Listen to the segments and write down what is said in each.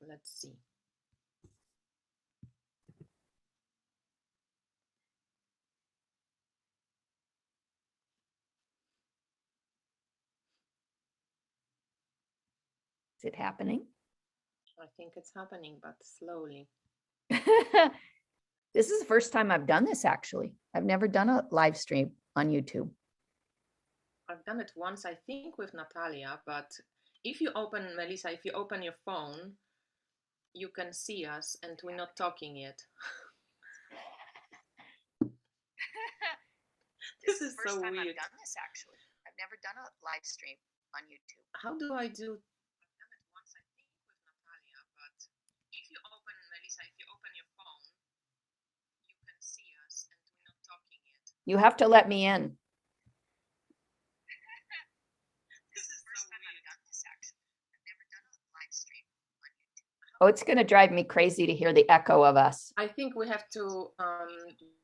Let's see. Is it happening? I think it's happening, but slowly. This is the first time I've done this, actually. I've never done a live stream on YouTube. I've done it once, I think, with Natalia, but if you open, Melissa, if you open your phone, you can see us and we're not talking yet. This is so weird. I've done this, actually. I've never done a live stream on YouTube. How do I do? I've done it once, I think, with Natalia, but if you open, Melissa, if you open your phone, you can see us and we're not talking yet. You have to let me in. This is so weird. I've done this, actually. I've never done a live stream on YouTube. Oh, it's going to drive me crazy to hear the echo of us. I think we have to,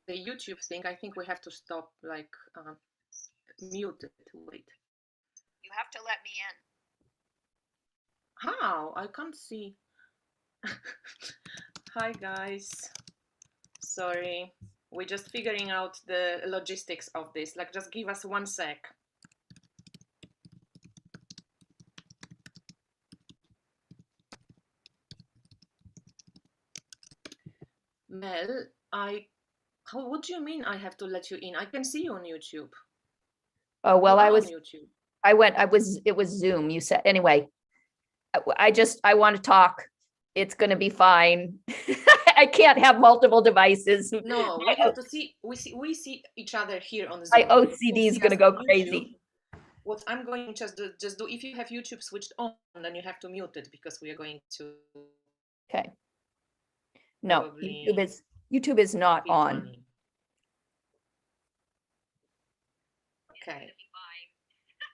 the YouTube thing, I think we have to stop, like, mute it. Wait. You have to let me in. How? I can't see. Hi, guys. Sorry. We're just figuring out the logistics of this. Like, just give us 1 sec. Mel, what do you mean I have to let you in? I can see you on YouTube. Oh, well, You are on YouTube. it was Zoom. You said, anyway, I want to talk. It's going to be fine. I can't have multiple devices. No, we have to see, we see each other here on Zoom. My OCD is going to go crazy. What I'm going to just do, if you have YouTube switched on, then you have to mute it because we are going to. Okay. No, YouTube is not on. Funny. Okay.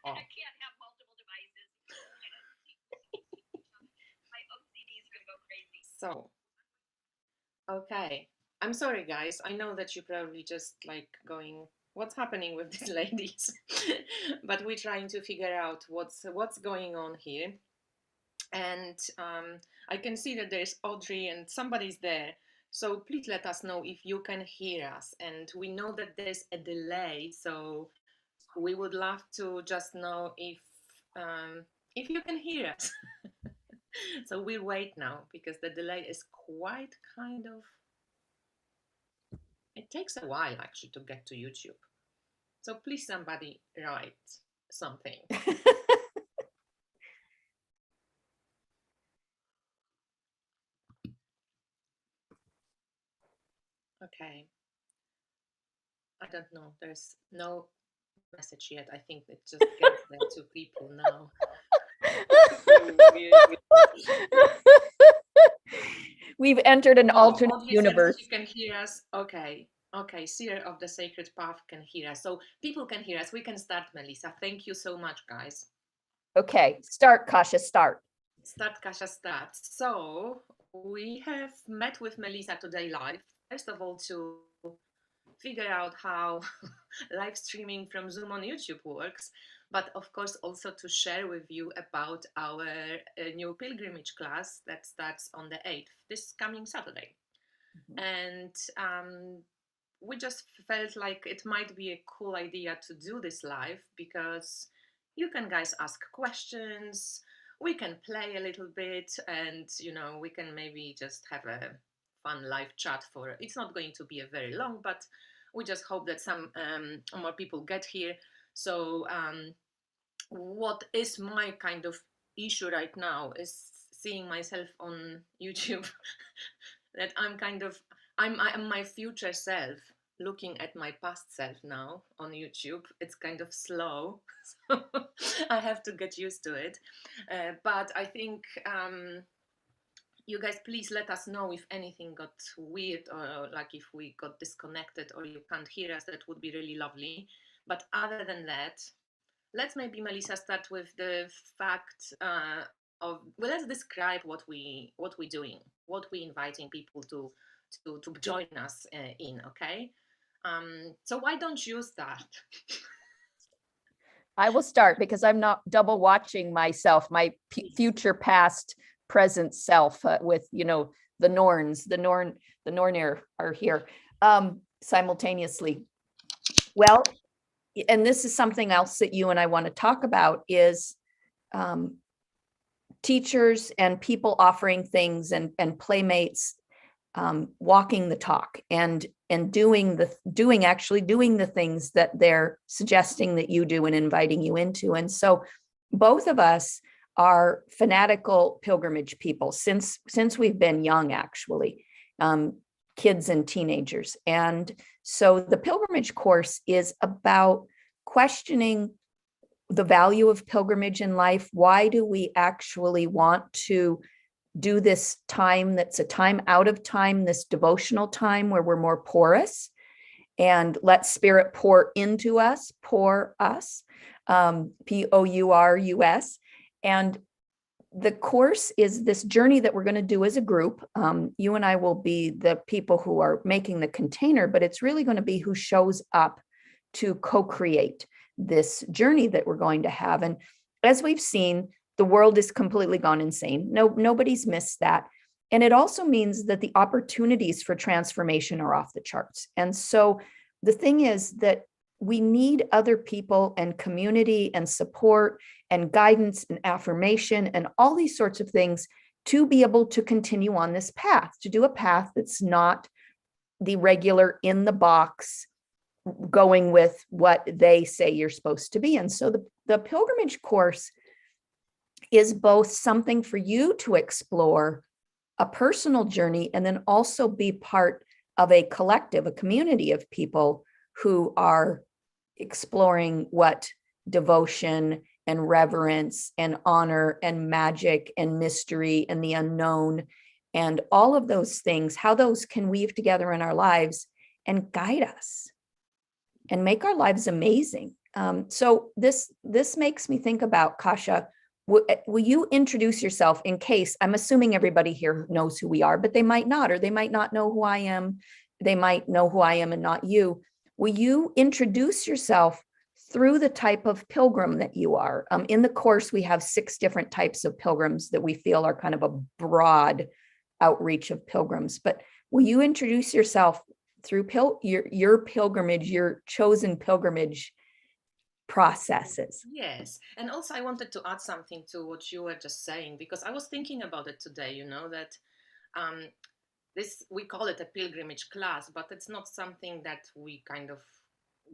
Oh. I can't have multiple devices. My OCD is going to go crazy. So, okay. I'm sorry, guys. I know that you're probably just like going, what's happening with these ladies? But we're trying to figure out what's going on here. And I can see that there's Audrey and somebody's there. So please let us know if you can hear us. And we know that there's a delay, so we would love to just know if you can hear us. So we'll wait now because the delay is quite kind of. It takes a while actually to get to YouTube. So please, somebody write something. Okay. I don't know. There's no message yet. I think it just gets there to people now. We've entered an alternate universe. You can hear us. Okay. Okay. Seer of the Sacred Path can hear us. So people can hear us. We can start, Melissa. Thank you so much, guys. Okay. Start, Kasia, start. Start, Kasia, start. So we have met with Melissa today live. First of all, to figure out how live streaming from Zoom on YouTube works, but of course also to share with you about our new pilgrimage class that starts on the 8th, this coming Saturday. And we just felt like it might be a cool idea to do this live because you can guys ask questions, we can play a little bit, and we can maybe just have a fun live chat for, it's not going to be a very long, but we just hope that some more people get here. So what is my kind of issue right now is seeing myself on YouTube that I'm my future self looking at my past self now on YouTube. It's kind of slow, so I have to get used to it. But I think you guys, please let us know if anything got weird or like if we got disconnected or you can't hear us. That would be really lovely. But other than that, let's maybe, Melissa, start with the fact let's describe what we're doing, what we're inviting people to join us in, okay? So why don't you start? I will start because I'm not double watching myself, my future past present self with, the Nornir are here simultaneously. Well, and this is something else that you and I want to talk about is teachers and people offering things and playmates walking the talk and doing the things that they're suggesting that you do and inviting you into. And so both of us are fanatical pilgrimage people since we've been young, actually, kids and teenagers. And so the pilgrimage course is about questioning the value of pilgrimage in life. Why do we actually want to do this time that's a time out of time, this devotional time where we're more porous, and let spirit pour into us, pour us, P-O-U-R-U-S. And the course is this journey that we're going to do as a group. You and I will be the people who are making the container, but it's really going to be who shows up to co-create this journey that we're going to have. And as we've seen, the world is completely gone insane. Nobody's missed that. And it also means that the opportunities for transformation are off the charts. And so the thing is that we need other people and community and support and guidance and affirmation and all these sorts of things to be able to continue on this path, to do a path that's not the regular in the box, going with what they say you're supposed to be. And so the pilgrimage course is both something for you to explore, a personal journey, and then also be part of a collective, a community of people who are exploring what devotion and reverence and honor and magic and mystery and the unknown and all of those things, how those can weave together in our lives and guide us and make our lives amazing. So this makes me think about, Kasia, will you introduce yourself, in case, I'm assuming everybody here knows who we are, but they might not, or they might not know who I am. They might know who I am and not you. Will you introduce yourself through the type of pilgrim that you are? In the course, we have 6 different types of pilgrims that we feel are kind of a broad outreach of pilgrims. But will you introduce yourself through your pilgrimage, your chosen pilgrimage processes? Yes. And also, I wanted to add something to what you were just saying, because I was thinking about it today, that um, this, we call it a pilgrimage class, but it's not something that we kind of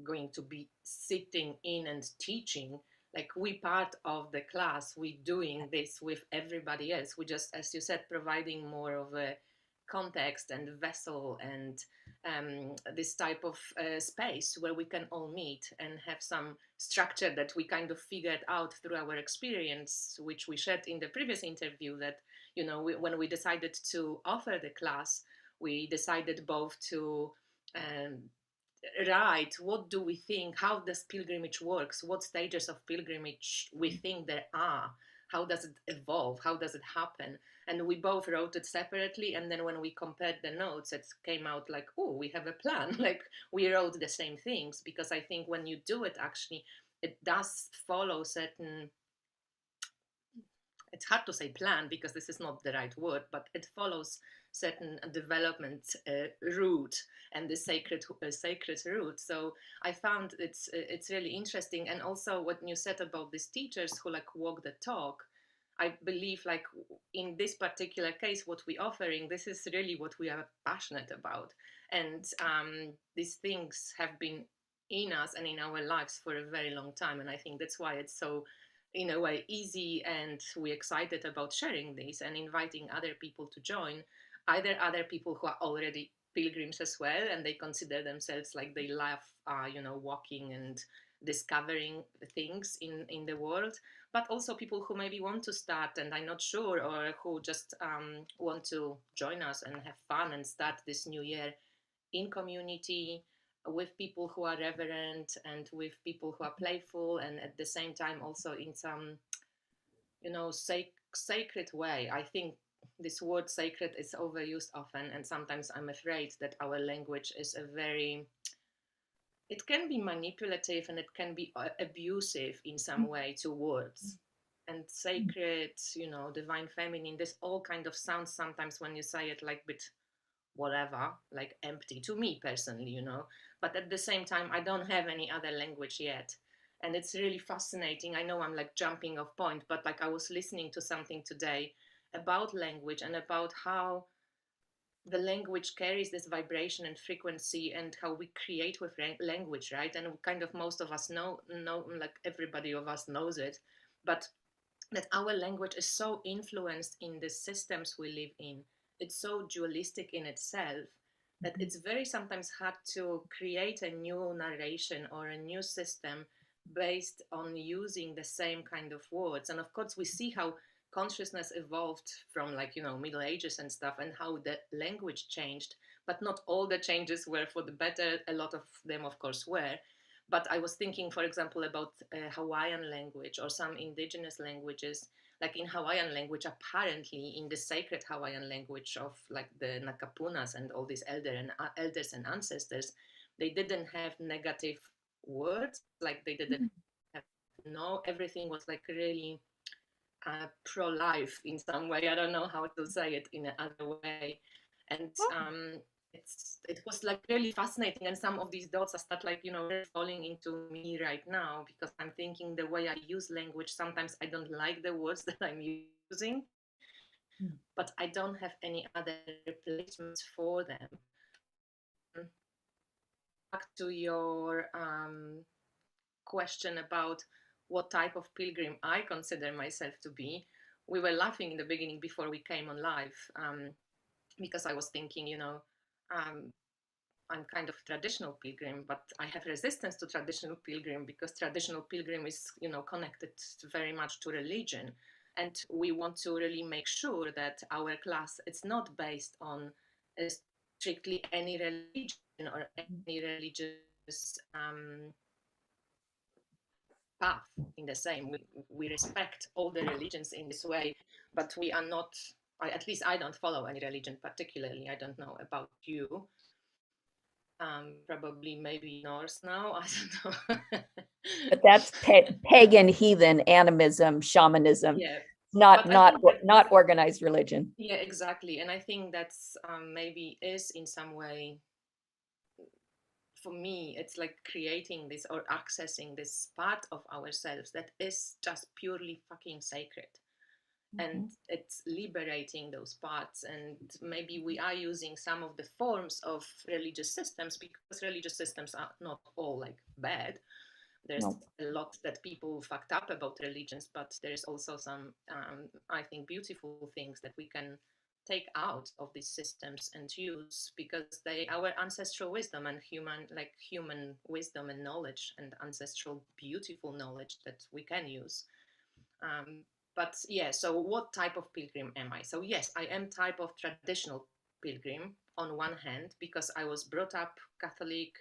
going to be sitting in and teaching. Like, we part of the class, we doing this with everybody else. We just, as you said, providing more of a context and vessel and this type of space where we can all meet and have some structure that we kind of figured out through our experience, which we shared in the previous interview, that when we decided to offer the class, we decided both to write what do we think, how does pilgrimage works, what stages of pilgrimage we think there are, how does it evolve, how does it happen. And we both wrote it separately, and then when we compared the notes, it came out like, oh, we have a plan. Like, we wrote the same things, because I think when you do it, actually it does follow certain, it's hard to say plan because this is not the right word, but it follows certain development route, and the sacred route. So I found it's really interesting. And also what you said about these teachers who like walk the talk, I believe, like, in this particular case, what we're offering, this is really what we are passionate about. And these things have been in us and in our lives for a very long time. And I think that's why it's so, in a way, easy, and we're excited about sharing this and inviting other people to join, either other people who are already pilgrims as well, and they consider themselves like they love, walking and discovering things in the world, but also people who maybe want to start and I'm not sure, or who just want to join us and have fun and start this new year in community with people who are reverent and with people who are playful, and at the same time also in some, sacred way. I think this word sacred is overused often, and sometimes I'm afraid that our language is it can be manipulative, and it can be abusive in some way to words. and sacred, you know, divine feminine. This all kind of sounds sometimes when you say it like bit whatever, like empty to me personally, you know. But at the same time, I don't have any other language yet. And it's really fascinating. I know I'm like jumping off point, but like I was listening to something today about language and about how the language carries this vibration and frequency and how we create with language, right? And kind of most of us know, like everybody of us knows it, but that our language is so influenced in the systems we live in. It's so dualistic in itself that it's very sometimes hard to create a new narration or a new system based on using the same kind of words. And of course, we see how consciousness evolved from, like, you know, Middle Ages and stuff, and how the language changed. But not all the changes were for the better. A lot of them, of course, were. But I was thinking, for example, about Hawaiian language or some indigenous languages. Like in Hawaiian language, apparently in the sacred Hawaiian language of like the Nakapunas and all these elders and ancestors, they didn't have negative words. Like they didn't have no. Everything was like really pro-life in some way. I don't know how to say it in another way. And it was like really fascinating. And some of these dots are start like, you know, really falling into me right now, because I'm thinking the way I use language, sometimes I don't like the words that I'm using, but I don't have any other replacements for them. Back to your question about what type of pilgrim I consider myself to be, we were laughing in the beginning before we came on live, because I was thinking, you know, I'm kind of traditional pilgrim, but I have resistance to traditional pilgrim because traditional pilgrim is, you know, connected very much to religion. And we want to really make sure that our class, it's not based on strictly any religion or any religious path in the same. We respect all the religions in this way, but we are not, at least I don't follow any religion particularly. I don't know about you. Probably maybe Norse now. I don't know. But that's pagan, heathen, animism, shamanism, Yeah, not but I not think that, not organized religion. yeah, exactly. And I think that's maybe is in some way, for me, it's like creating this or accessing this part of ourselves that is just purely fucking sacred. And it's liberating those parts. And maybe we are using some of the forms of religious systems, because religious systems are not all like bad. There's No. a lot that people fucked up about religions, but there's also some I think beautiful things that we can take out of these systems and use, because they our ancestral wisdom and human wisdom and knowledge and ancestral beautiful knowledge that we can use. um, but yeah, so what type of pilgrim am I? So yes, I am type of traditional pilgrim on one hand, because I was brought up Catholic.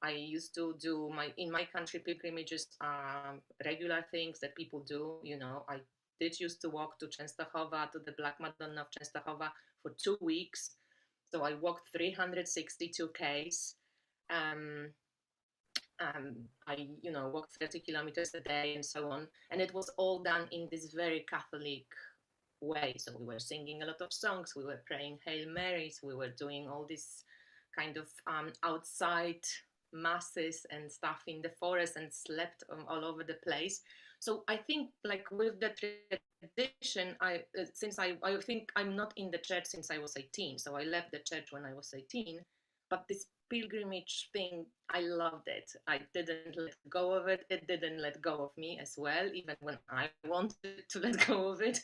I used to do in my country, pilgrimages are regular things that people do. You know, I did used to walk to Częstochowa, to the Black Madonna of Częstochowa for 2 weeks. So I walked 362 Ks. Um, I, you know, walked 30 kilometers a day and so on. And it was all done in this very Catholic way. So we were singing a lot of songs, we were praying Hail Marys, we were doing all this kind of outside masses and stuff in the forest, and slept all over the place. So I think, like, with the tradition, I think I'm not in the church since I was 18. So I left the church when I was 18. But this pilgrimage thing, I loved it. I didn't let go of it. It didn't let go of me as well, even when I wanted to let go of it.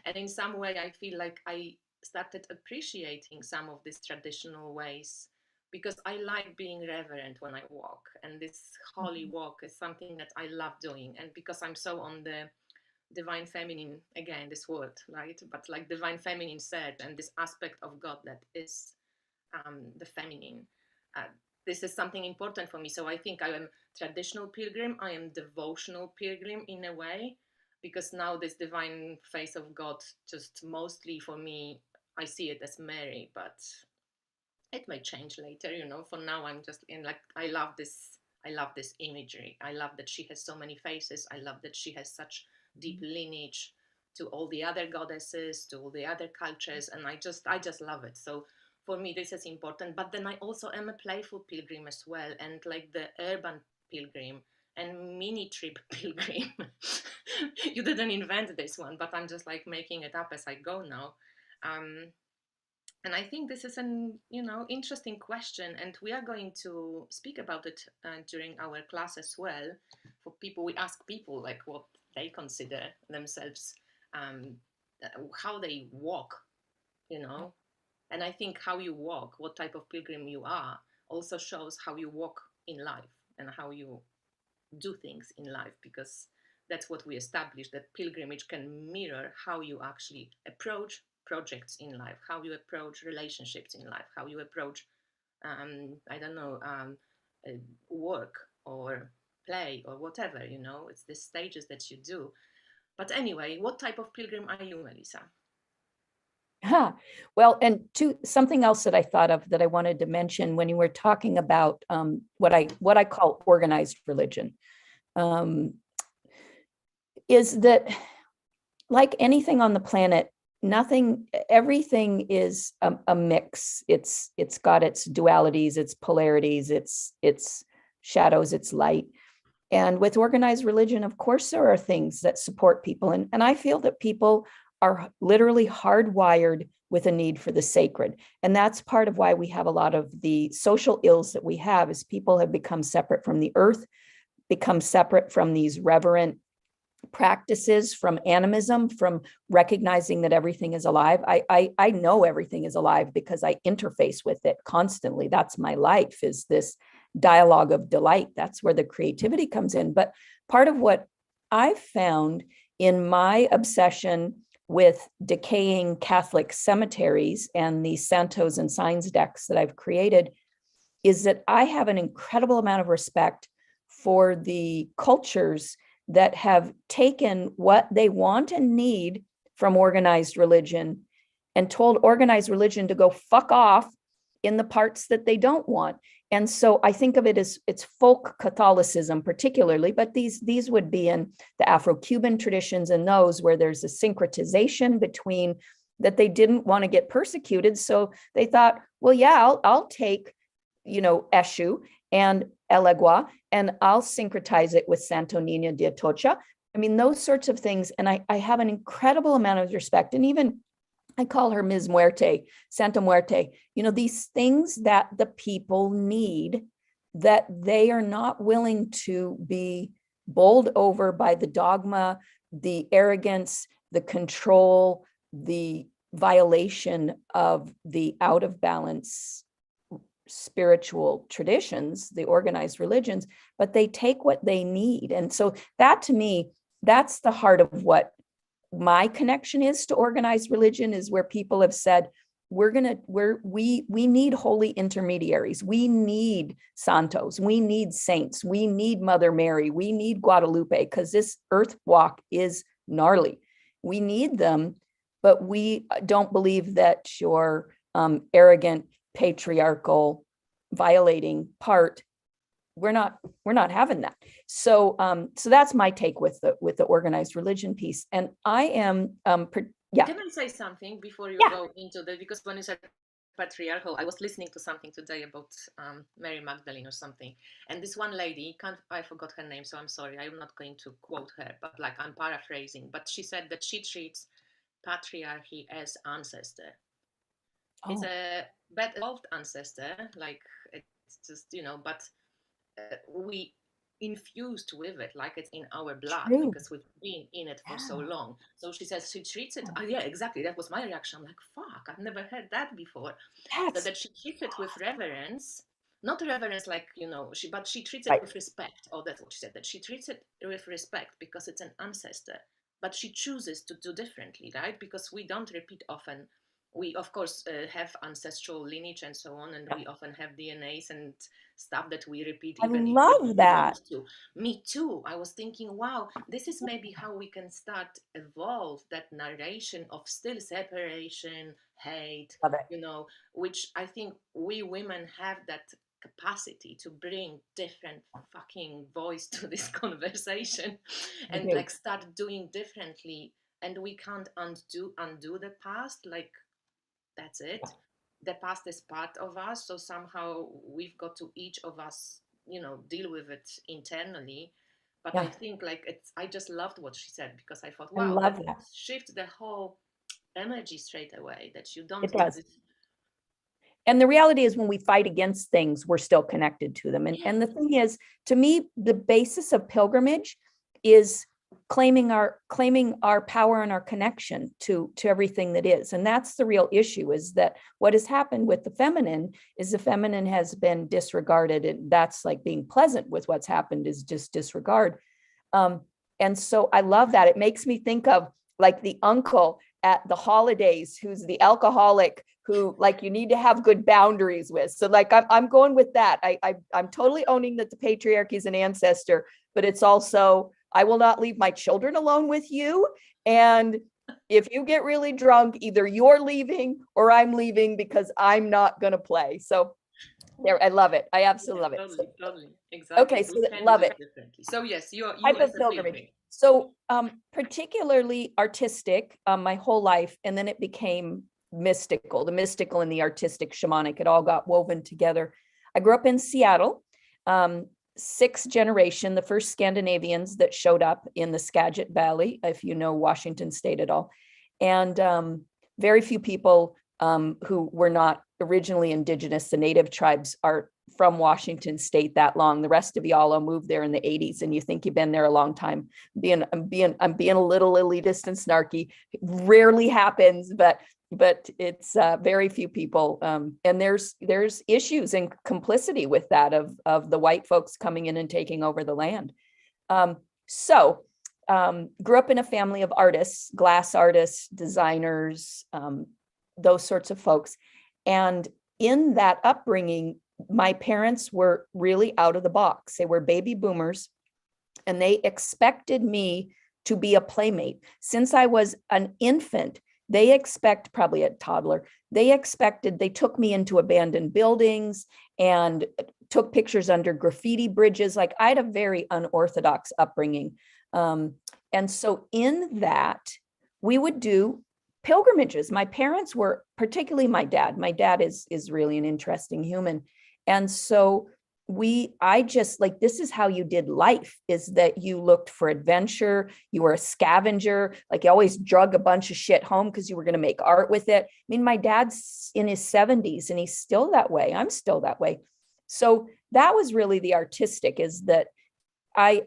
And in some way, I feel like I started appreciating some of these traditional ways, because I like being reverent when I walk. And this holy walk is something that I love doing. And because I'm so on the divine feminine, again, this word, right? But like divine feminine said, and this aspect of God that is the feminine. Uh, this is something important for me. So I think I am traditional pilgrim. I am devotional pilgrim in a way, because now this divine face of God, just mostly for me, I see it as Mary, but it may change later. You know, for now I'm just in like, I love this. I love this imagery. I love that she has so many faces. I love that she has such deep lineage to all the other goddesses, to all the other cultures, and I just love it. So for me, this is important. But then I also am a playful pilgrim as well, and like the urban pilgrim and mini trip pilgrim. You didn't invent this one, but I'm just like making it up as I go now. Um, and I think this is an interesting question, and we are going to speak about it during our class as well. For people, we ask people like what they consider themselves, um, how they walk, you know. And I think how you walk, what type of pilgrim you are, also shows how you walk in life and how you do things in life, because that's what we established, that pilgrimage can mirror how you actually approach projects in life, how you approach relationships in life, how you approach I don't know, uh, work or play or whatever, it's the stages that you do. But anyway, what type of pilgrim are you, Melissa? Huh. Well, and something else that I thought of that I wanted to mention when you were talking about what I call organized religion, um, is that like anything on the planet, everything is a mix. It's got its dualities, its polarities, its shadows, its light. And with organized religion, of course, there are things that support people. And I feel that people are literally hardwired with a need for the sacred. And that's part of why we have a lot of the social ills that we have, is people have become separate from the earth, become separate from these reverent practices, from animism, from recognizing that everything is alive. I know everything is alive because I interface with it constantly. That's my life, is this dialogue of delight. That's where the creativity comes in. But part of what I've found in my obsession with decaying Catholic cemeteries and the Santos and Signs decks that I've created is that I have an incredible amount of respect for the cultures that have taken what they want and need from organized religion and told organized religion to go fuck off in the parts that they don't want. And so I think of it as it's folk Catholicism particularly, but these would be in the Afro-Cuban traditions and those where there's a syncretization between that they didn't want to get persecuted. So they thought, well, yeah, I'll take, Eshu and Elegua, and I'll syncretize it with Santo Nina de Atocha. I mean, those sorts of things. And I have an incredible amount of respect. And even I call her Ms. Muerte, Santa Muerte, these things that the people need, that they are not willing to be bowled over by the dogma, the arrogance, the control, the violation of the out of balance spiritual traditions, the organized religions, but they take what they need. And so that, to me, that's the heart of what my connection is to organized religion, is where people have said, we need holy intermediaries. We need santos. We need saints. We need Mother Mary. We need Guadalupe, because this earth walk is gnarly. We need them, but we don't believe that your arrogant, patriarchal, violating part, we're not having that. So that's my take with the organized religion piece. And I am yeah. Can I say something before you Yeah. go into that? Because when you said patriarchal, I was listening to something today about Mary Magdalene or something, and this one lady, I forgot her name, so I'm sorry, I'm not going to quote her, but like I'm paraphrasing, but she said that she treats patriarchy as ancestor. It's a bad evolved ancestor, like it's just, but we infused with it like it's in our blood. True. Because we've been in it for so long. So she says she treats it, yeah, exactly, that was my reaction. I'm like, fuck, I've never heard that before. That she treats it with reverence, not reverence like, but she treats it right. with respect. Oh, that's what she said, that she treats it with respect because it's an ancestor, but she chooses to do differently, right? Because we don't repeat often. We of course have ancestral lineage and so on, and we often have DNAs and stuff that we repeat, I even if we love don't that. want to. Me too. I was thinking, wow, this is maybe how we can start evolve that narration of still separation, hate, Love it. which I think we women have that capacity to bring different fucking voice to this conversation I and do. like start doing differently. And we can't undo the past. Like, that's it. The past is part of us, so somehow we've got to each of us, deal with it internally. But I Yeah, think like I just loved what she said, because I thought, I wow, that love that. shift the whole energy straight away, that you It don't get does. this. And the reality is when we fight against things, we're still connected to them. Yeah. And the thing is, to me, the basis of pilgrimage is claiming our power and our connection to everything that is. And that's the real issue, is that what has happened with the feminine is the feminine has been disregarded. And that's like being pleasant with what's happened, is just disregard. Um, and so I love that. It makes me think of like the uncle at the holidays who's the alcoholic, who like you need to have good boundaries with. So like I'm going with that. I'm totally owning that the patriarchy is an ancestor, but it's also, I will not leave my children alone with you. And if you get really drunk, either you're leaving or I'm leaving, because I'm not going to play. So there, I love it. I absolutely Yeah, love it. totally, totally, Okay, exactly. so We can do love it it. differently. So yes, you Type as of a pilgrimage. pilgrim. So particularly artistic, my whole life, and then it became mystical, the mystical and the artistic, shamanic, it all got woven together. I grew up in Seattle, sixth generation, the first Scandinavians that showed up in the Skagit Valley, if you know Washington State at all. And very few people who were not originally indigenous. The native tribes are from Washington State that long. The rest of y'all moved there in the 80s, and you think you've been there a long time. I'm being a little elitist and snarky. It rarely happens, but it's very few people. And there's issues and complicity with that of the white folks coming in and taking over the land. So grew up in a family of artists, glass artists, designers, those sorts of folks. And in that upbringing, my parents were really out of the box. They were baby boomers, and they expected me to be a playmate. Since I was an infant, probably a toddler, they took me into abandoned buildings and took pictures under graffiti bridges. Like, I had a very unorthodox upbringing. And so in that, we would do pilgrimages. My parents were, particularly my dad is really an interesting human. And so I just like, this is how you did life, is that you looked for adventure. You were a scavenger. Like, you always drug a bunch of shit home because you were going to make art with it. I mean, my dad's in his 70s and he's still that way. I'm still that way. So that was really the artistic, is that I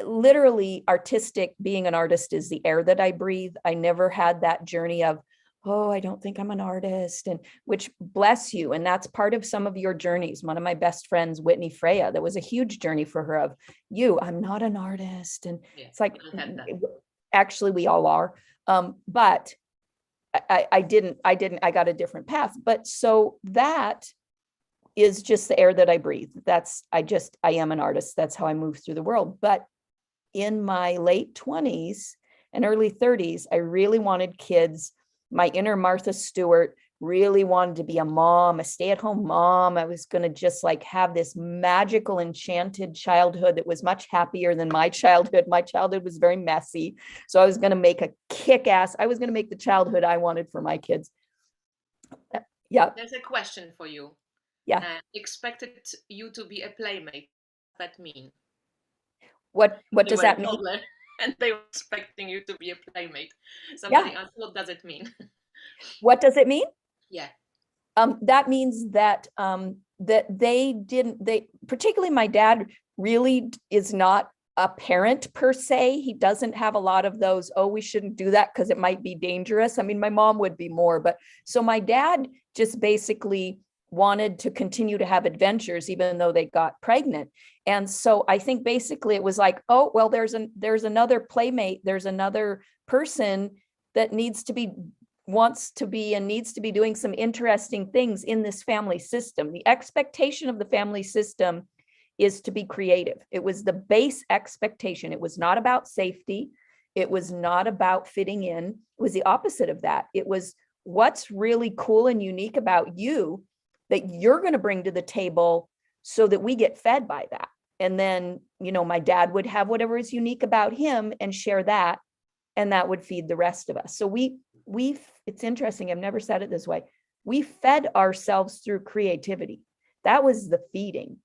literally, artistic, being an artist is the air that I breathe. I never had that journey of, oh, I don't think I'm an artist, and which, bless you. And that's part of some of your journeys. One of my best friends, Whitney Freya, that was a huge journey for her of, I'm not an artist. And Yeah, it's like, I had that. actually we all are. But I didn't, I got a different path. But so that is just the air that I breathe. I am an artist. That's how I move through the world. But in my late 20s and early 30s, I really wanted kids. My inner Martha Stewart really wanted to be a mom, a stay-at-home mom. I was going to just like have this magical, enchanted childhood that was much happier than my childhood. My childhood was very messy. So I was going to make I was going to make the childhood I wanted for my kids. Yeah. There's a question for you. Yeah. Expected you to be a playmate. What does that mean? What They does were a that mean? toddler and they were expecting you to be a playmate. Somebody Yeah. asked, what does it mean? What does it mean? Yeah. That means that that they particularly my dad really is not a parent per se. He doesn't have a lot of those, oh, we shouldn't do that because it might be dangerous. I mean, my mom would be more, but so my dad just basically wanted to continue to have adventures even though they got pregnant. And so I think basically it was like, oh, well, there's another playmate, there's another person that wants to be and needs to be doing some interesting things in this family system. The expectation of the family system is to be creative. It was the base expectation. It was not about safety. It was not about fitting in. It was the opposite of that. It was, what's really cool and unique about you that you're going to bring to the table so that we get fed by that. And then, my dad would have whatever is unique about him and share that, and that would feed the rest of us. So it's interesting. I've never said it this way. We fed ourselves through creativity. That was the feeding.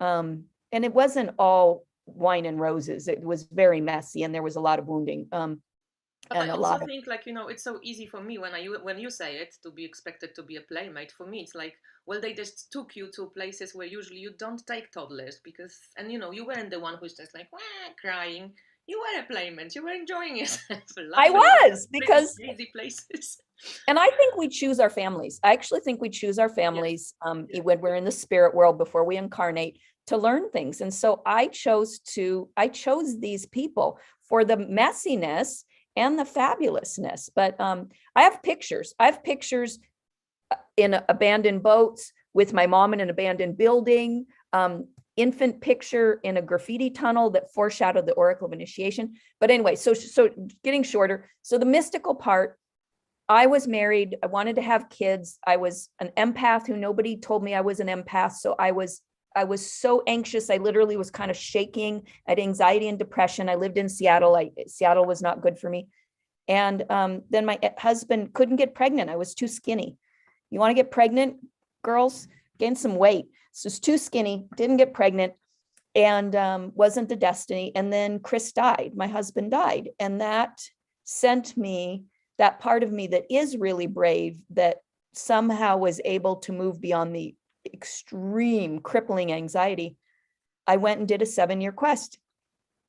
And it wasn't all wine and roses. It was very messy, and there was a lot of wounding. But I also think, like, it's so easy for me when you say it, to be expected to be a playmate. For me, it's like, well, they just took you to places where usually you don't take toddlers, because, and you weren't the one who's just like, wah, crying. You were a playmate. You were enjoying yourself. I was, because crazy places. And I think we choose our families. I actually think we choose our families when we're in the spirit world before we incarnate to learn things. And so I chose these people for the messiness and the fabulousness. But I have pictures. In abandoned boats with my mom in an abandoned building, infant picture in a graffiti tunnel that foreshadowed the Oracle of Initiation. But anyway, so getting shorter. So the mystical part, I was married. I wanted to have kids. I was an empath who nobody told me I was an empath. So I was so anxious. I literally was kind of shaking. I had anxiety and depression. I lived in Seattle. Seattle was not good for me. And then my husband couldn't get pregnant. I was too skinny. You want to get pregnant, girls? Gain some weight. So it's too skinny, didn't get pregnant, and wasn't the destiny. And then Chris died. My husband died. And that sent me, that part of me that is really brave, that somehow was able to move beyond the extreme crippling anxiety. I went and did a 7-year quest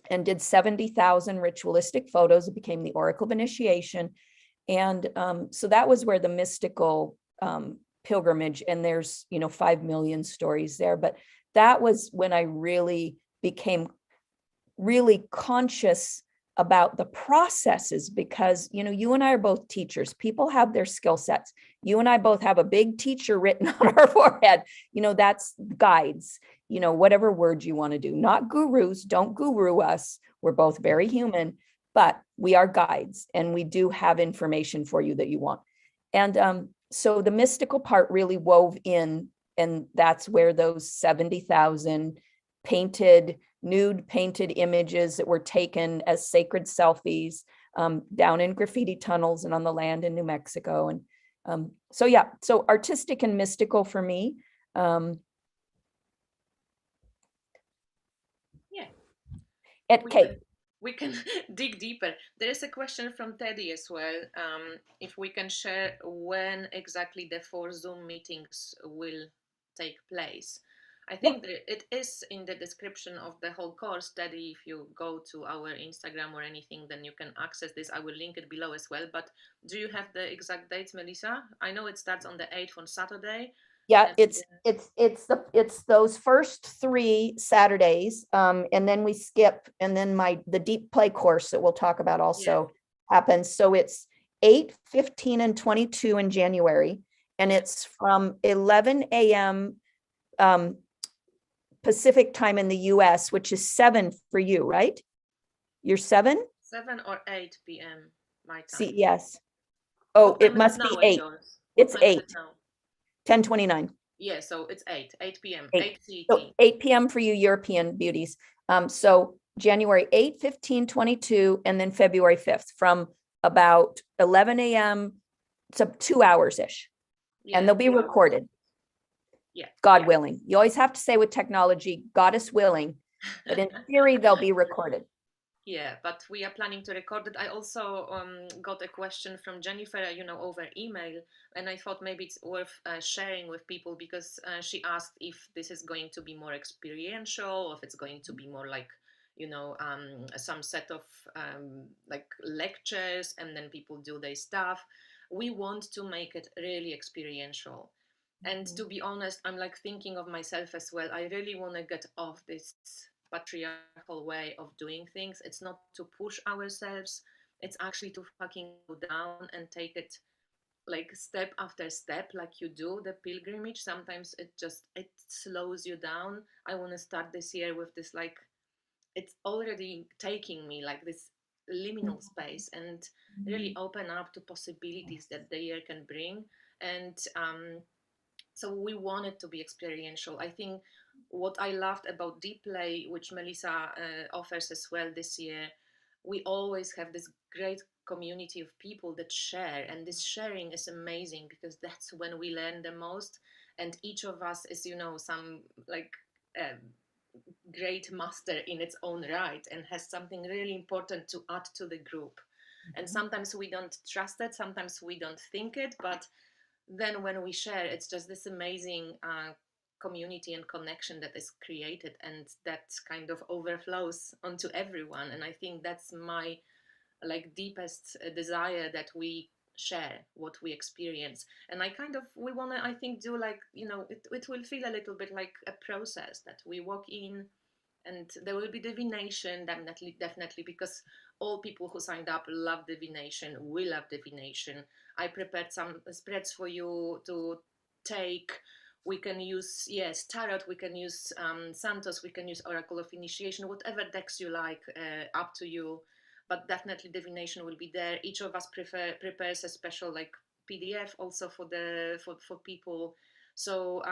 and did 70,000 ritualistic photos. It became the Oracle of Initiation. And so that was where the mystical pilgrimage, and there's 5 million stories there, but that was when I really became really conscious about the processes, because you and I are both teachers. People have their skill sets. You and I both have a big teacher written on our forehead. That's guides, whatever word you want to do. Not gurus. Don't guru us. We're both very human, but we are guides, and we do have information for you that you want. And so the mystical part really wove in, and that's where those 70,000 nude painted images that were taken as sacred selfies down in graffiti tunnels and on the land in New Mexico. And so artistic and mystical for me. We can dig deeper. There is a question from Teddy as well. If we can share when exactly the 4 Zoom meetings will take place. I think that it is in the description of the whole course, Teddy. If you go to our Instagram or anything, then you can access this. I will link it below as well. But do you have the exact dates, Melissa? I know it starts on the 8th on Saturday. Yeah, it's those first 3 Saturdays, and then we skip, and then the deep play course that we'll talk about also happens. So it's 8, 15, and 22 in January, and it's from 11 a.m. Pacific time in the US, which is 7 for you, right? You're 7? 7 or 8 p.m. my time. Yes. Oh, it must be 8. It's 8. 10:29. Yeah, so it's 8 p.m. 8 CET. So 8 p.m. for you European beauties. So January 8, 15, 22, and then February 5th from about 11 a.m. to 2 hours-ish. Yeah, and they'll be recorded. Yeah. God willing. You always have to say with technology, goddess willing, but in theory, they'll be recorded. Yeah, but we are planning to record it. I also got a question from Jennifer, over email, and I thought maybe it's worth sharing with people, because she asked if this is going to be more experiential, or if it's going to be more like, some set of like lectures, and then people do their stuff. We want to make it really experiential. And to be honest, I'm like thinking of myself as well. I really want to get off this patriarchal way of doing things. It's not to push ourselves, it's actually to fucking go down and take it like step after step, like you do the pilgrimage. Sometimes it slows you down. I want to start this year with this, like, it's already taking me like this liminal space, and really open up to possibilities that the year can bring. And So we want it to be experiential. I think what I loved about Deep Play, which Melissa offers as well this year, we always have this great community of people that share, and this sharing is amazing because that's when we learn the most. And each of us is, some like um, great master in its own right and has something really important to add to the group. And sometimes we don't trust it, sometimes we don't think it, but then when we share, it's just this amazing community and connection that is created, and that kind of overflows onto everyone. And I think that's my like deepest desire, that we share what we experience. And we want to, I think, do like, it will feel a little bit like a process that we walk in, and there will be divination, definitely, because all people who signed up love divination. We love divination. I prepared some spreads for you to take. We can use, yes, tarot, we can use Santos, we can use Oracle of Initiation, whatever decks you like, up to you. But definitely divination will be there. Each of us prepares a special like PDF also for people. So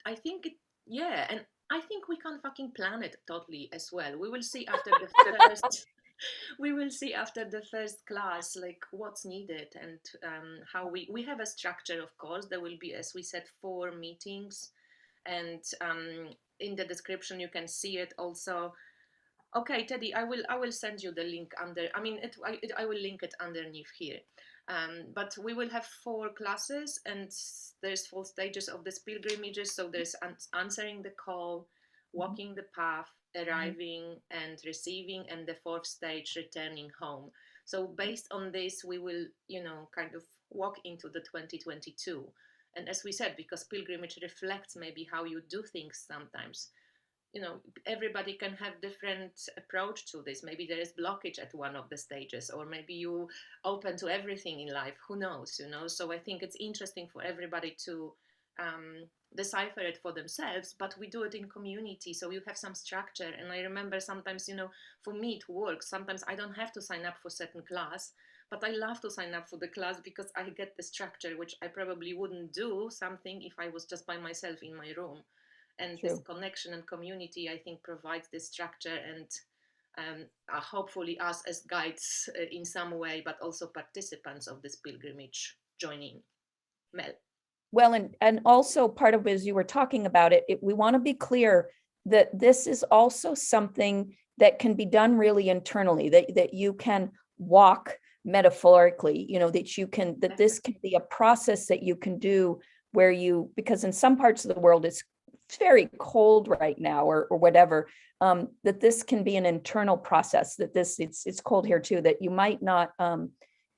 I think it, yeah, and I think we can fucking plan it totally as well. We will see after the first, we will see after the first class like what's needed, and how we have a structure. Of course, there will be, as we said, 4 meetings, and in the description you can see it also. Okay, Teddy, I will send you the link under. I mean, I will link it underneath here. But we will have 4 classes, and there's 4 stages of this pilgrimages. So there's answering the call, walking the path, arriving and receiving, and the 4th stage, returning home. So based on this, we will, kind of walk into the 2022. And as we said, because pilgrimage reflects maybe how you do things sometimes, everybody can have different approach to this. Maybe there is blockage at one of the stages, or maybe you open to everything in life, who knows. So I think it's interesting for everybody to decipher it for themselves, but we do it in community, so you have some structure. And I remember sometimes, for me it works. Sometimes I don't have to sign up for certain class, but I love to sign up for the class because I get the structure, which I probably wouldn't do something if I was just by myself in my room. And this True. connection and community, I think, provides this structure, and hopefully us as guides in some way, but also participants of this pilgrimage joining. Mel. Well, and also part of, as you were talking about it, we want to be clear that this is also something that can be done really internally, that you can walk metaphorically, that this can be a process that you can do where because in some parts of the world it's very cold right now, or whatever, that this can be an internal process, that it's cold here too, that you might not,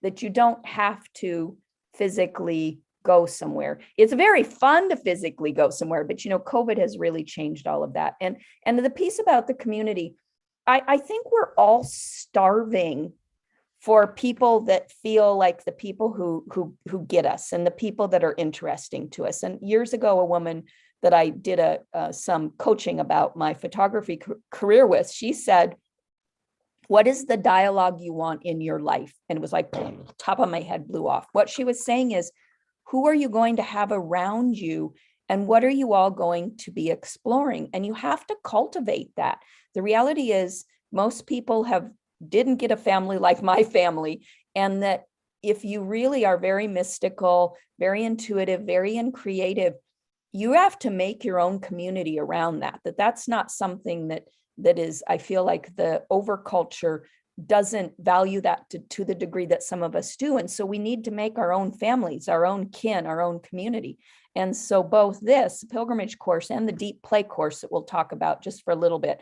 that you don't have to physically go somewhere. It's very fun to physically go somewhere, but COVID has really changed all of that. And the piece about the community, I think we're all starving for people that feel like the people who get us, and the people that are interesting to us. And years ago, a woman that I did some coaching about my photography career with, she said, "What is the dialogue you want in your life?" And it was like, top of my head blew off. What she was saying is, who are you going to have around you, and what are you all going to be exploring? And you have to cultivate that. The reality is most people didn't get a family like my family, and that if you really are very mystical, very intuitive, very creative, you have to make your own community around that. That's not something that is, I feel like the overculture doesn't value that to the degree that some of us do. And so we need to make our own families, our own kin, our own community. And so both this pilgrimage course and the deep play course that we'll talk about just for a little bit,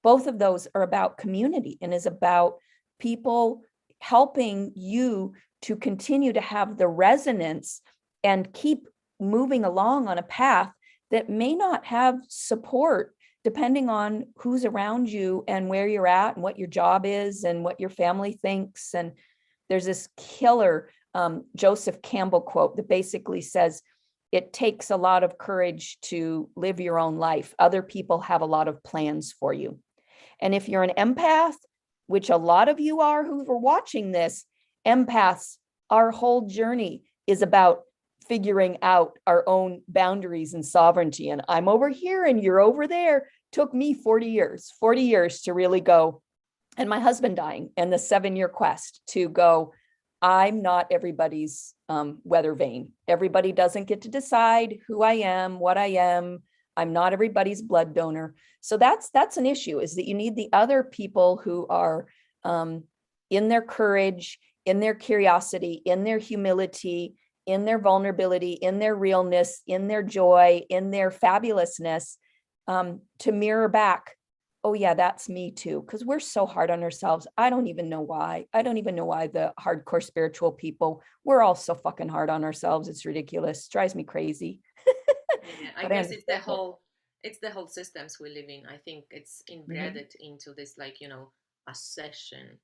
both of those are about community, and is about people helping you to continue to have the resonance and keep moving along on a path that may not have support, depending on who's around you and where you're at and what your job is and what your family thinks. And there's this killer Joseph Campbell quote that basically says, "It takes a lot of courage to live your own life. Other people have a lot of plans for you." And if you're an empath, which a lot of you are who are watching this, empaths, our whole journey is about figuring out our own boundaries and sovereignty. And I'm over here and you're over there. Took me 40 years to really go, and my husband dying, and the 7-year quest to go, I'm not everybody's weather vane. Everybody doesn't get to decide who I am, what I am. I'm not everybody's blood donor. So that's an issue, is that you need the other people who are in their courage, in their curiosity, in their humility, in their vulnerability, in their realness, in their joy, in their fabulousness, to mirror back, oh yeah, that's me too. Because we're so hard on ourselves. I don't even know why. I don't even know why the hardcore spiritual people, we're all so fucking hard on ourselves. It's ridiculous. It drives me crazy. Yeah, I But I guess understand it. it's the whole systems we live in. I think it's Mhm. inbred into this, like, accession,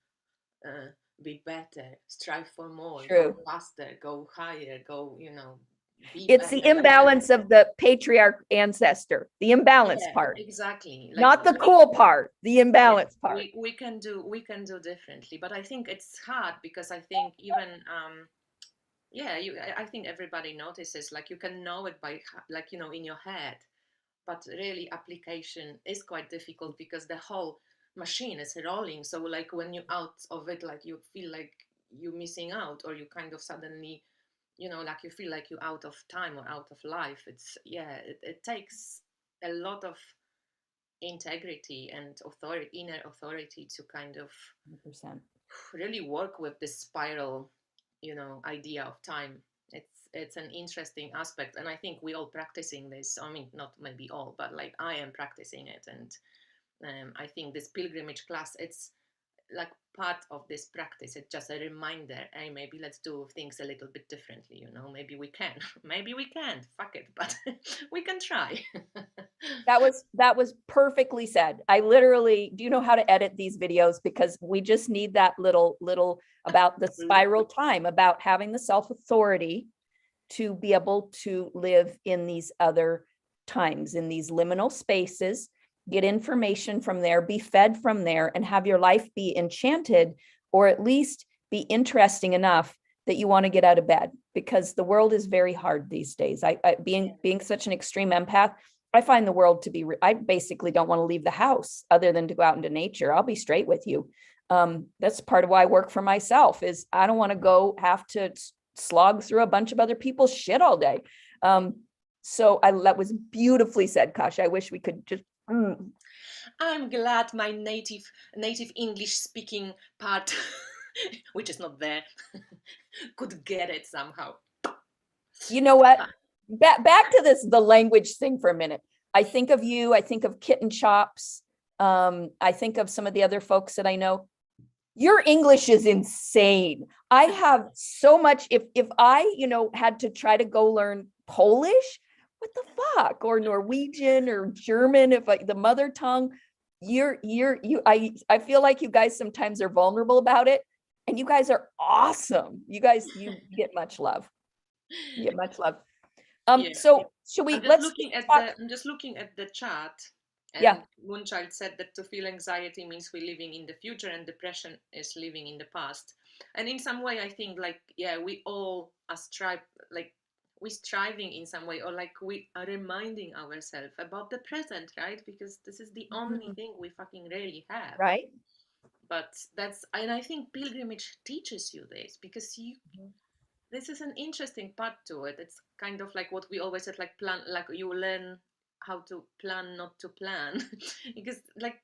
uh, be better, strive for more, go True. faster, go higher, go, be It's the better. Like, imbalance of the patriarch ancestor, the imbalance yeah, part, exactly. Like, not the cool part, the yeah, imbalance part. we can do differently, but I think it's hard because I think even yeah, I think everybody notices, like, you can know it by like, in your head, but really application is quite difficult because the whole machine is rolling. So like when you're out of it, like you feel like you're missing out, or you kind of suddenly, like you feel like you're out of time or out of life. It's, yeah, it takes a lot of integrity and authority, inner authority, to kind of 100%. really work with this spiral, idea of time. It's an interesting aspect, and I think we all practicing this. I mean, not maybe all, but like I am practicing it, and I think this pilgrimage class, it's like part of this practice. It's just a reminder, hey, maybe let's do things a little bit differently. Maybe we can, maybe we can't. Fuck it, but we can try. That was perfectly said. I literally, do you know how to edit these videos? Because we just need that little about the spiral time, about having the self-authority to be able to live in these other times, in these liminal spaces, get information from there, be fed from there, and have your life be enchanted, or at least be interesting enough that you want to get out of bed, because the world is very hard these days. Being such an extreme empath, I find the world to be, I basically don't want to leave the house other than to go out into nature. I'll be straight with you. That's part of why I work for myself, is I don't want to go have to slog through a bunch of other people's shit all day. So that was beautifully said, Kasia. I wish we could just. I'm glad my native English speaking part, which is not there, could get it somehow. You know what? Back to the language thing for a minute. I think of you. I think of Kitten Chops. I think of some of the other folks that I know. Your English is insane. I have so much. If I, had to try to go learn Polish, what the fuck, or Norwegian or German, if the mother tongue, I feel like you guys sometimes are vulnerable about it, and you guys are awesome. You get much love. You get much love. Yeah. So should we, let's talk. I'm just looking at the chat, Yeah. and Moonchild said that to feel anxiety means we're living in the future, and depression is living in the past. And in some way, I think, like, yeah, we all are like we're striving in some way, or like we are reminding ourselves about the present, right? Because this is the only thing we fucking really have. Right. But and I think pilgrimage teaches you this, because this is an interesting part to it. It's kind of like what we always said, like plan, like you learn how to plan not to plan, because like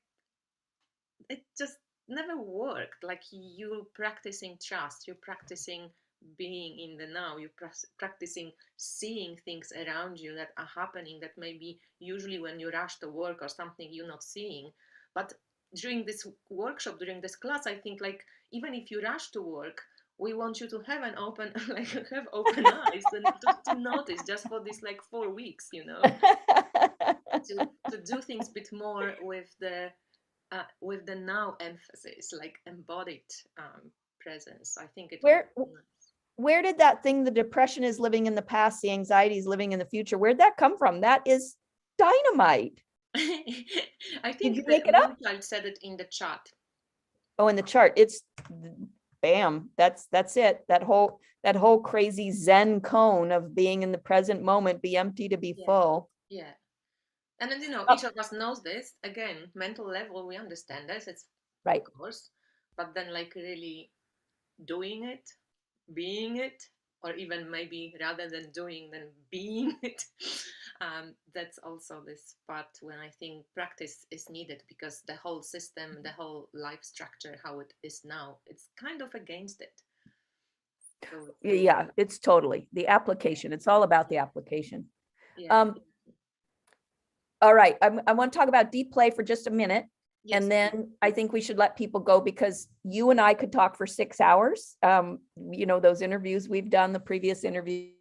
it just never worked. Like you're practicing trust, you're practicing being in the now, you're practicing seeing things around you that are happening, that maybe usually when you rush to work or something you're not seeing. But during this workshop, during this class, I think, like, even if you rush to work, we want you to have an open like have open eyes, and to notice, just for this like 4 weeks, to do things a bit more with the now emphasis, like embodied presence. I think it would where be nice. where did that thing, the depression is living in the past, the anxiety is living in the future, where'd that come from? That is dynamite. I Did you think make the it up? Moonchild said it in the chat. Oh, in the chart, it's bam, that's it. That whole crazy Zen cone of being in the present moment, be empty to be Yeah. full. Yeah. And then, each of us knows this. Again, mental level, we understand this. It's Right. of course, but then like really doing it, being it, or even maybe rather than doing, then being it. That's also this part when I think practice is needed, because the whole system, the whole life structure, how it is now, it's kind of against it. So Yeah, it's totally the application. It's all about the application. yeah. All right, I want to talk about deep play for just a minute. Yes. And then I think we should let people go, because you and I could talk for 6 hours. Those interviews we've done, the previous interviews,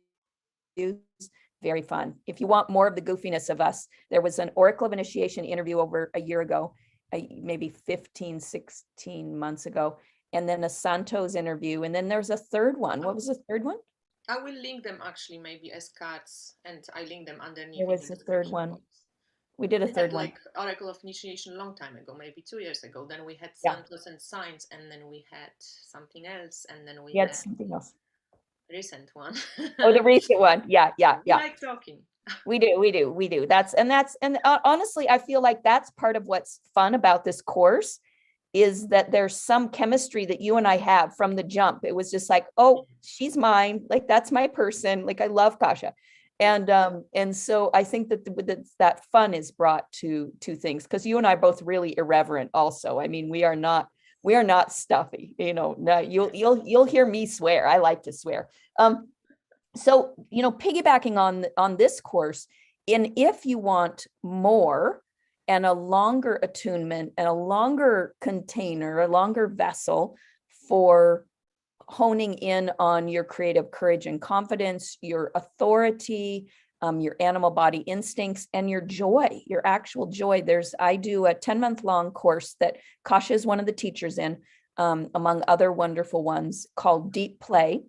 very fun. If you want more of the goofiness of us, there was an Oracle of Initiation interview over a year ago, maybe 15, 16 months ago, and then a Santos interview. And then there's a third one. What was the third one? I will link them actually maybe as cards, and I link them underneath. There was a third one. We did a third one. Like Oracle of Initiation a long time ago, maybe 2 years ago. Then we had Yeah. Santos and Signs, and then we had something else, and then we had had something else. Recent one. Oh, the recent one. Yeah. We like talking. We do. That's honestly, I feel like that's part of what's fun about this course, is that there's some chemistry that you and I have from the jump. It was just like, oh, she's mine. Like, that's my person. Like, I love Kasia. And so I think that fun is brought to things, because you and I are both really irreverent also. I mean, we are not stuffy, no, you'll hear me swear. I like to swear. So, piggybacking on this course, and if you want more and a longer attunement and a longer container, a longer vessel for honing in on your creative courage and confidence, your authority, your animal body instincts, and your joy, your actual joy. I do a 10-month-long course that Kasia is one of the teachers in, among other wonderful ones, called Deep Play.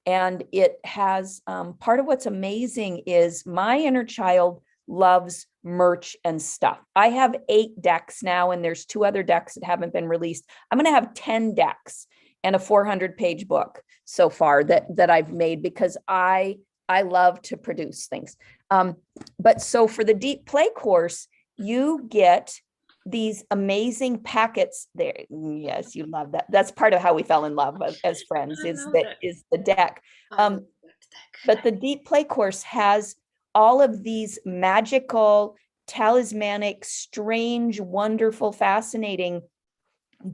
And it has, part of what's amazing is my inner child loves merch and stuff. I have 8 decks now, and there's 2 other decks that haven't been released. I'm going to have 10 decks and a 400-page book so far that I've made, because I love to produce things. But so for the Deep Play course, you get these amazing packets there. Yes, you love that. That's part of how we fell in love as friends, is the deck. But the Deep Play course has all of these magical, talismanic, strange, wonderful, fascinating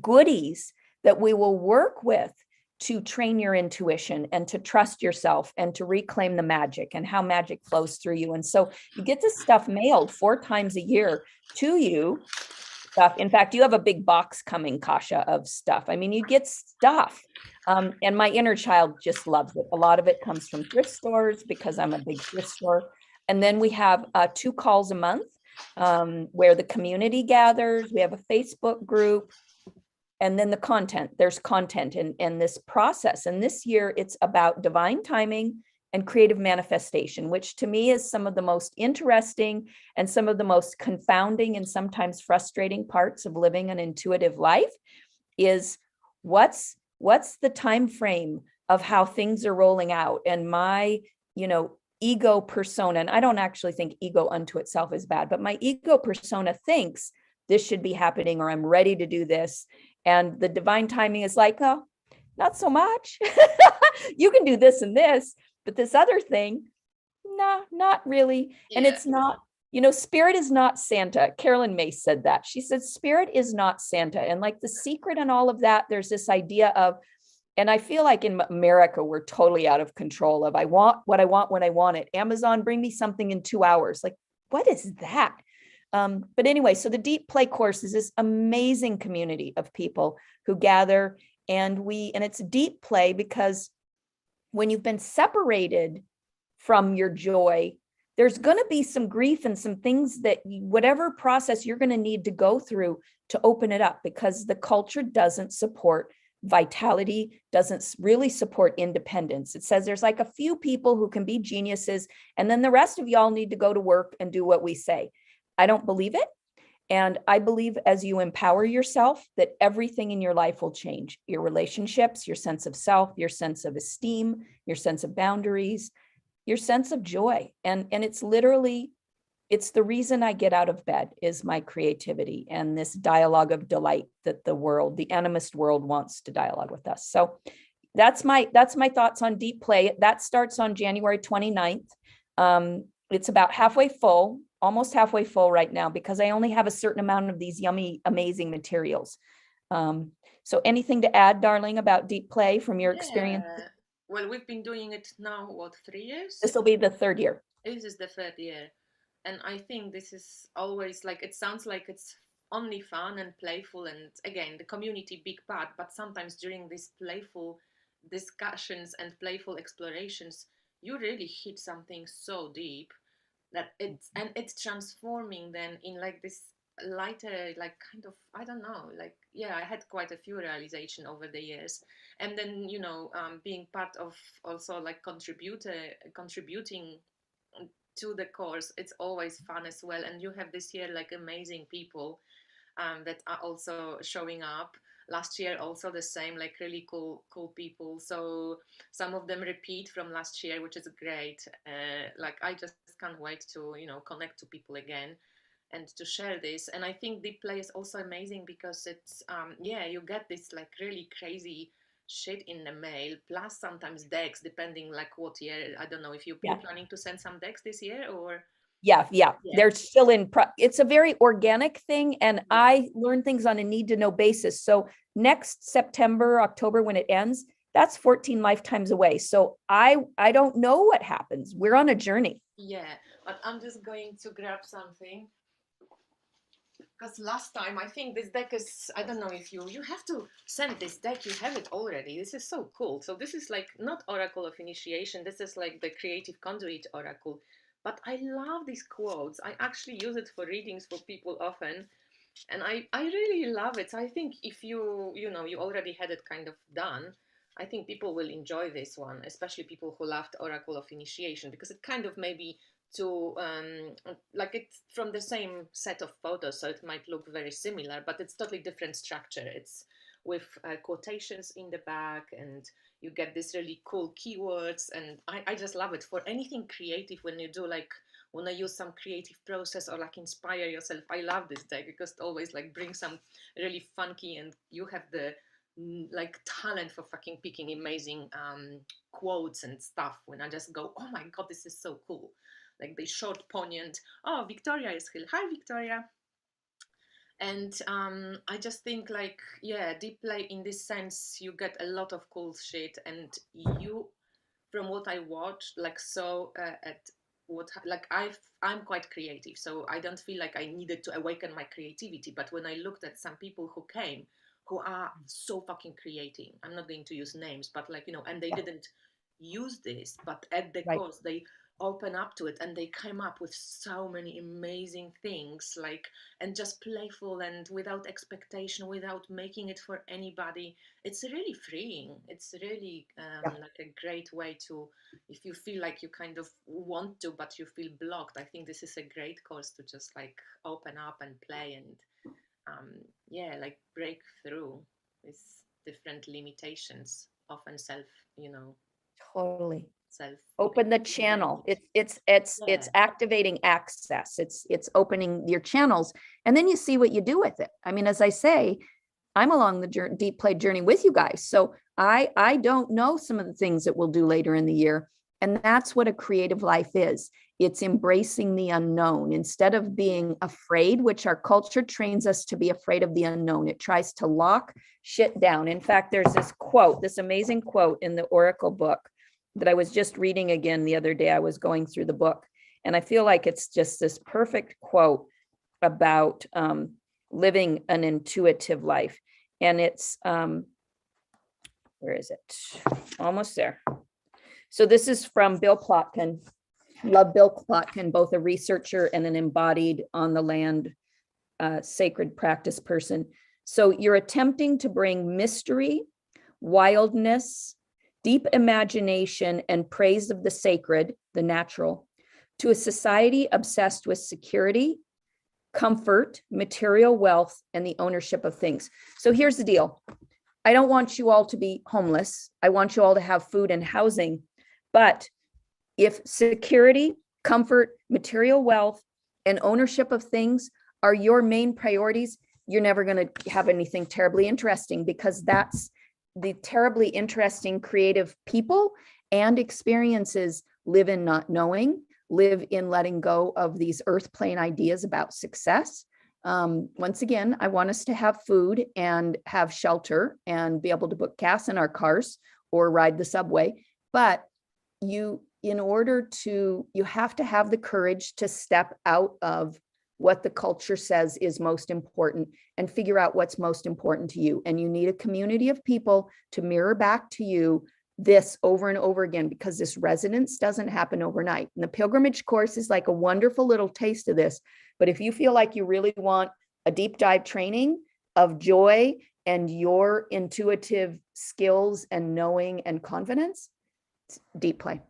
goodies that we will work with to train your intuition and to trust yourself and to reclaim the magic and how magic flows through you. And so you get this stuff mailed 4 times a year to you. Stuff. In fact, you have a big box coming, Kasia, of stuff. I mean, you get stuff. And my inner child just loves it. A lot of it comes from thrift stores, because I'm a big thrift store. And then we have 2 calls a month, where the community gathers. We have a Facebook group. And then there's content in this process. And this year it's about divine timing and creative manifestation, which to me is some of the most interesting and some of the most confounding and sometimes frustrating parts of living an intuitive life. Is what's the time frame of how things are rolling out. And my ego persona, and I don't actually think ego unto itself is bad, but my ego persona thinks this should be happening, or I'm ready to do this. And the divine timing is like, oh, not so much. You can do this and this, but this other thing, nah, not really. Yeah. And it's not, spirit is not Santa. Carolyn Mace said that. She said, spirit is not Santa. And like the secret and all of that, there's this idea of, and I feel like in America, we're totally out of control of, I want what I want when I want it. Amazon, bring me something in 2 hours. Like, what is that? But anyway, so the Deep Play course is this amazing community of people who gather, and it's Deep Play because when you've been separated from your joy, there's going to be some grief and some things that whatever process you're going to need to go through to open it up, because the culture doesn't support vitality, doesn't really support independence. It says there's like a few people who can be geniuses, and then the rest of y'all need to go to work and do what we say. I don't believe it. And I believe as you empower yourself, that everything in your life will change. Your relationships, your sense of self, your sense of esteem, your sense of boundaries, your sense of joy. And it's literally, it's the reason I get out of bed is my creativity and this dialogue of delight that the world, the animist world, wants to dialogue with us. So that's my thoughts on deep play. That starts on January 29th. It's about halfway full, almost halfway full right now, because I only have a certain amount of these yummy, amazing materials. So anything to add, darling, about deep play from your experience? Well, we've been doing it now, what, 3 years? This will be the third year. This is the third year. And I think this is always like, it sounds like it's only fun and playful. And again, the community, big part, but sometimes during these playful discussions and playful explorations, you really hit something so deep that it's transforming then in like this lighter, like kind of, I don't know, like, yeah, I had quite a few realization over the years. And then, being part of also like contributing to the course, it's always fun as well. And you have this year like amazing people that are also showing up. Last year also the same, like really cool people. So some of them repeat from last year, which is great. Like I just can't wait to connect to people again and to share this. And I think deep play is also amazing because it's you get this like really crazy shit in the mail, plus sometimes decks, depending like what year. I don't know if you're planning to send some decks this year or. Yeah. They're still it's a very organic thing. And I learn things on a need to know basis. So next September, October, when it ends, that's 14 lifetimes away. So I don't know what happens. We're on a journey. Yeah, but I'm just going to grab something. Because last time, I think this deck is, I don't know if you have to send this deck, you have it already. This is so cool. So this is like not Oracle of Initiation. This is like the Creative Conduit Oracle. But I love these quotes. I actually use it for readings for people often. And I really love it. So I think if you already had it kind of done, I think people will enjoy this one, especially people who loved Oracle of Initiation, because it kind of maybe to like it's from the same set of photos, so it might look very similar, but it's totally different structure. It's with quotations in the back, and you get this really cool keywords, and I just love it for anything creative. When you do like want to use some creative process or like inspire yourself, I love this deck because it always like brings some really funky, and you have the like talent for fucking picking amazing quotes and stuff. When I just go, oh my god, this is so cool. Like they short, poignant. Oh, Victoria is here. Hi, Victoria. And I just think like, yeah, deep play in this sense, you get a lot of cool shit. And you, from what I watched, like so at what, like I'm quite creative. So I don't feel like I needed to awaken my creativity. But when I looked at some people who came, who are so fucking creating, I'm not going to use names, but like, and they didn't use this, but at the course, they open up to it and they came up with so many amazing things, like, and just playful and without expectation, without making it for anybody. It's really freeing. It's really like a great way to, if you feel like you kind of want to but you feel blocked, I think this is a great course to just like open up and play and like break through with different limitations, often self, Totally. self Open the channel. It's activating access. It's opening your channels, and then you see what you do with it. I mean, as I say, I'm along the deep play journey with you guys, so I don't know some of the things that we'll do later in the year, and that's what a creative life is. It's embracing the unknown instead of being afraid, which our culture trains us to be afraid of the unknown. It tries to lock shit down. In fact, there's this quote, this amazing quote in the Oracle book that I was just reading again the other day. I was going through the book, and I feel like it's just this perfect quote about living an intuitive life. And it's, where is it? Almost there. So this is from Bill Plotkin. Love Bill Plotkin, both a researcher and an embodied on the land sacred practice person. So you're attempting to bring mystery, wildness, deep imagination, and praise of the sacred, the natural, to a society obsessed with security, comfort, material wealth, and the ownership of things. So here's the deal. I don't want you all to be homeless. I want you all to have food and housing. But if security, comfort, material wealth, and ownership of things are your main priorities, you're never going to have anything terribly interesting, because that's the terribly interesting creative people and experiences live in not knowing, live in letting go of these earth plane ideas about success. Once again, I want us to have food and have shelter and be able to put gas in our cars or ride the subway. But you have to have the courage to step out of what the culture says is most important and figure out what's most important to you. And you need a community of people to mirror back to you this over and over again, because this resonance doesn't happen overnight. And the pilgrimage course is like a wonderful little taste of this. But if you feel like you really want a deep dive training of joy and your intuitive skills and knowing and confidence, it's deep play.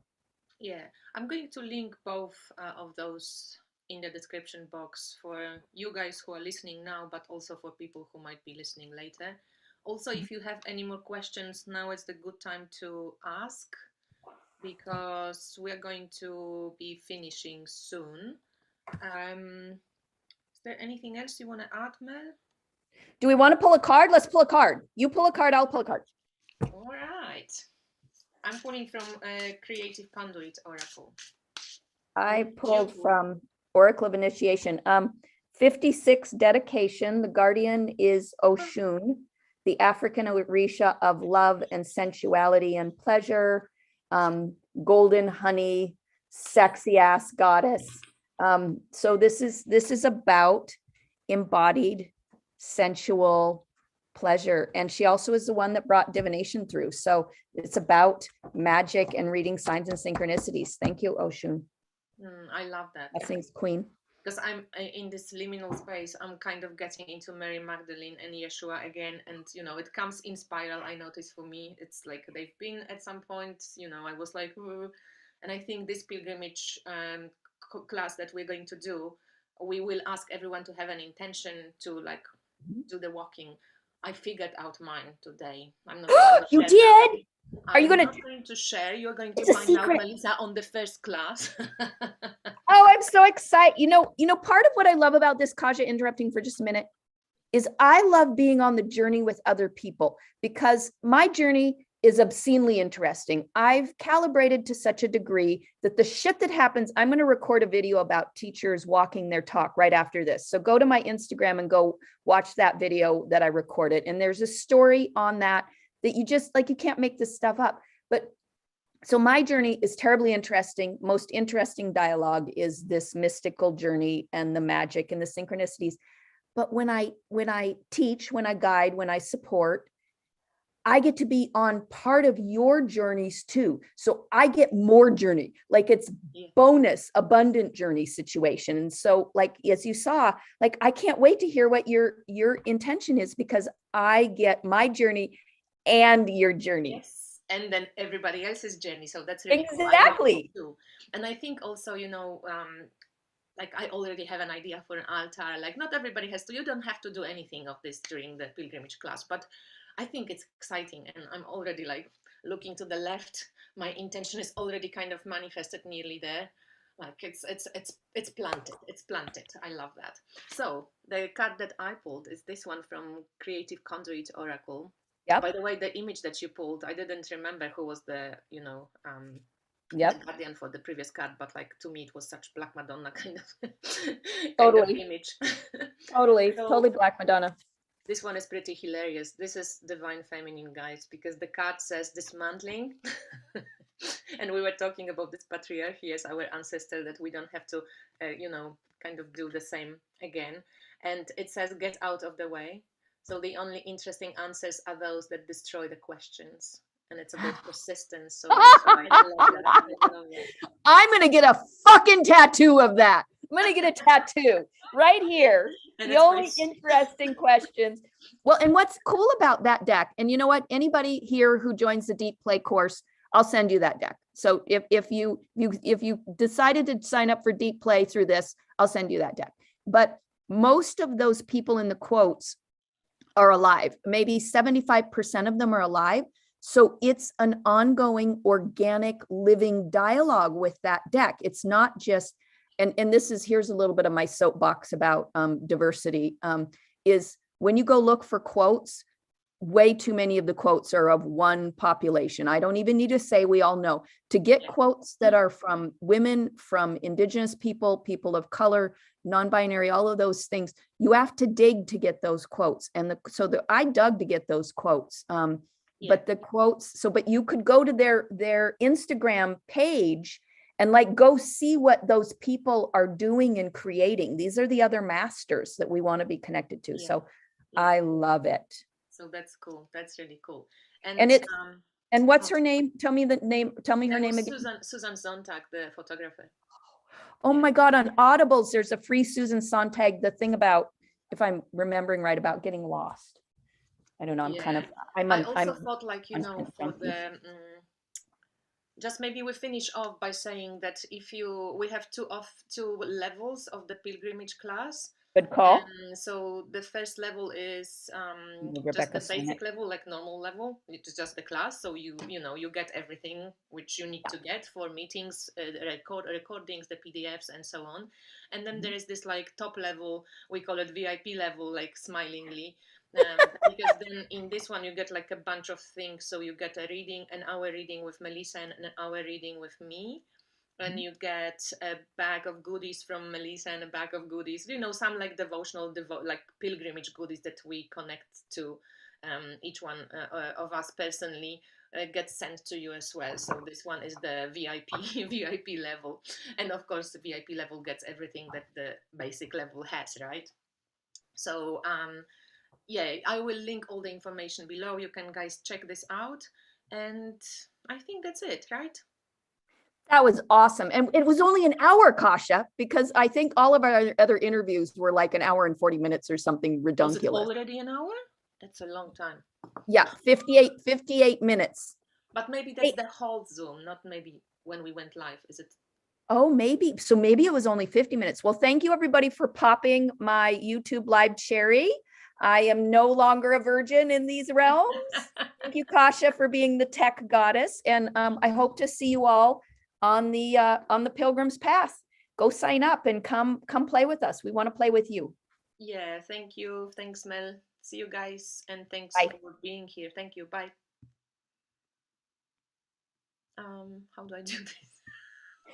Yeah, I'm going to link both of those in the description box for you guys who are listening now, but also for people who might be listening later. Also, if you have any more questions, now is the good time to ask, because we are going to be finishing soon. Is there anything else you want to add, Mel? Do we want to pull a card? Let's pull a card. You pull a card, I'll pull a card. All right. I'm pulling from Creative Conduit Oracle. I pulled from Oracle of Initiation. 56, dedication. The guardian is Oshun, the African Orisha of love and sensuality and pleasure. Golden honey, sexy ass goddess. So this is about embodied sensual pleasure. And she also is the one that brought divination through. So it's about magic and reading signs and synchronicities. Thank you, Oshun. I love that. Blessings, Queen. Because I'm in this liminal space, I'm kind of getting into Mary Magdalene and Yeshua again. And, it comes in spiral. I notice for me, it's like they've been at some point, I was like, ooh. And I think this pilgrimage class that we're going to do, we will ask everyone to have an intention to do the walking. I figured out mine today. I'm not. You did? Are you going to share? You're going to find out, Melissa, on the first class. Oh, I'm so excited. Part of what I love about this, Kasia, interrupting for just a minute, is I love being on the journey with other people, because my journey is obscenely interesting. I've calibrated to such a degree that the shit that happens, I'm going to record a video about teachers walking their talk right after this. So go to my Instagram and go watch that video that I recorded. And there's a story on that you just you can't make this stuff up. But so my journey is terribly interesting. Most interesting dialogue is this mystical journey and the magic and the synchronicities. But when I teach, when I guide, when I support, I get to be on part of your journeys too. So I get more journey, it's bonus, abundant journey situation. And so as you saw, I can't wait to hear what your intention is, because I get my journey and your journey. Yes. And then everybody else's journey. So that's really exactly cool. And I think also, I already have an idea for an altar. Not everybody has to, you don't have to do anything of this during the pilgrimage class, but I think it's exciting. And I'm already looking to the left. My intention is already kind of manifested nearly there. It's planted. It's planted. I love that. So the card that I pulled is this one from Creative Conduit Oracle. Yeah. By the way, the image that you pulled, I didn't remember who was the, the guardian for the previous card, but to me it was such Black Madonna kind of image. Totally Black Madonna. This one is pretty hilarious. This is Divine Feminine, guys, because the card says dismantling. And we were talking about this patriarchy as our ancestor, that we don't have to, kind of do the same again. And it says get out of the way. So the only interesting answers are those that destroy the questions. And it's about persistence. So I love that. I'm going to get a fucking tattoo of that. I'm going to get a tattoo right here. The only interesting questions. Well, and what's cool about that deck, and you know what, anybody here who joins the Deep Play course, I'll send you that deck. So if you decided to sign up for Deep Play through this, I'll send you that deck. But most of those people in the quotes are alive. Maybe 75% of them are alive. So it's an ongoing, organic, living dialogue with that deck. It's not just, and this is, here's a little bit of my soapbox about diversity, is when you go look for quotes, way too many of the quotes are of one population. I don't even need to say, we all know. To get quotes that are from women, from Indigenous people, people of color, non-binary, all of those things, you have to dig to get those quotes. And I dug to get those quotes. But the quotes, but you could go to their Instagram page and like go see what those people are doing and creating. These are the other masters that we want to be connected to. So I love it. So that's cool. That's really cool. And what's her name? Tell me the name. Tell me her name again. Susan Sontag, the photographer. Oh my God, on Audibles, there's a free Susan Sontag, the thing about, if I'm remembering right, about getting lost. I don't know. I also thought, like, for the just maybe we finish off by saying that we have two levels of the pilgrimage class. Good call. So the first level is just the basic level, like normal level. It's just the class. So you get everything which you need to get for meetings, recordings, the PDFs, and so on. And then there is this like top level, we call it VIP level, like smilingly. Because then in this one you get like a bunch of things. So you get a reading, an hour reading with Melissa, and an hour reading with me. And you get a bag of goodies from Melissa and a bag of goodies, some like devotional, like pilgrimage goodies that we connect to each one of us personally, gets sent to you as well. So this one is the VIP VIP level. And of course the VIP level gets everything that the basic level has, right? So I will link all the information below. You can guys check this out. And I think that's it, right? That was awesome. And it was only an hour, Kasia, because I think all of our other interviews were like an hour and 40 minutes or something ridiculous. Was it already an hour? That's a long time. Yeah, 58 minutes. But maybe that's the whole Zoom, not maybe when we went live. Is it? Oh, maybe. So maybe it was only 50 minutes. Well, thank you everybody for popping my YouTube live cherry. I am no longer a virgin in these realms. Thank you, Kasia, for being the tech goddess. And I hope to see you all on the Pilgrim's Path. Go sign up and come play with us. We want to play with you. Yeah, thank you. Thanks, Mel. See you guys, and thanks for being here. Thank you. Bye. How do I do this?